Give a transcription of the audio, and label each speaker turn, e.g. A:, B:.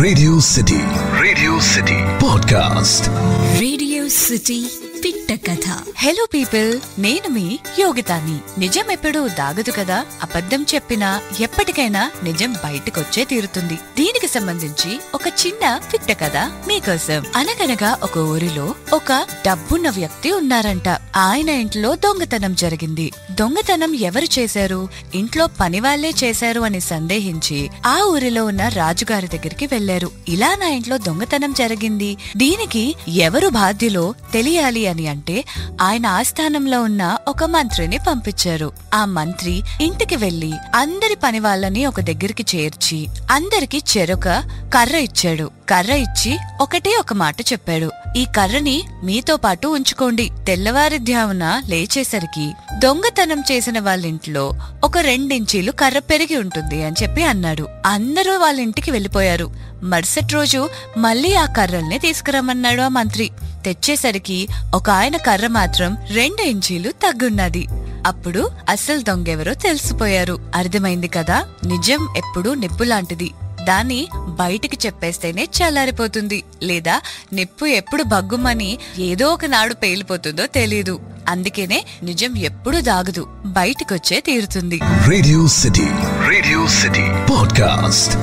A: Radio city podcast.
B: Radio city పిట్ట కథ. Hello people, నేను మీ యోగితాని. నిజం ఎప్పుడూ దాగదు కదా. అబద్ధం చెప్పినా ఎప్పటికైనా నిజం బయటకొచ్చే తీరుతుంది. దీనికి సంబంధించి ఒక చిన్న పిట్ట కథ మీకోసం. అనగనగా ఒక ఊరిలో ఒక డబ్బున్న వ్యక్తి ఉన్నారంట. ఆయన ఇంట్లో దొంగతనం జరిగింది. దొంగతనం ఎవరు చేశారు? ఇంట్లో పని వాళ్లే చేశారు అని సందేహించి ఆ ఊరిలో ఉన్న రాజుగారి దగ్గరికి వెళ్లారు. ఇలా నా ఇంట్లో దొంగతనం జరిగింది, దీనికి ఎవరు బాధ్యులో తెలియాలి అని అంటే ఆయన ఆస్థానంలో ఉన్న ఒక మంత్రిని పంపించారు. ఆ మంత్రి ఇంటికి వెళ్లి అందరి పని వాళ్ళని ఒక దగ్గరికి చేర్చి అందరికి చెరొక కర్ర ఇచ్చాడు. కర్ర ఇచ్చి ఒకటే ఒక మాట చెప్పాడు: ఈ కర్రని మీతో పాటు ఉంచుకోండి. తెల్లవారుధ్యామున లేచేసరికి దొంగతనం చేసిన వాళ్ళింట్లో ఒక 2 ఇంచీలు కర్ర పెరిగి ఉంటుంది అని చెప్పి అన్నాడు. అందరూ వాళ్ళ ఇంటికి వెళ్లిపోయారు. మరుసటి రోజు మళ్లీ ఆ కర్రల్ని తీసుకురమ్మన్నాడు ఆ మంత్రి. తెచ్చేసరికి ఒక ఆయన కర్ర మాత్రం 2 ఇంచీలు తగ్గున్నది. అప్పుడు అసలు దొంగెవరో తెలిసిపోయారు. అర్థమైంది కదా, నిజం ఎప్పుడూ నిప్పు లాంటిది. దాన్ని బయటికి చెప్పేస్తేనే చల్లారిపోతుంది, లేదా నిప్పు ఎప్పుడు భగ్గుమని ఏదో ఒక నాడు పేలిపోతుందో తెలీదు. అందుకేనే నిజం ఎప్పుడు దాగదు, బయటికొచ్చే తీరుతుంది.
A: Radio city podcast.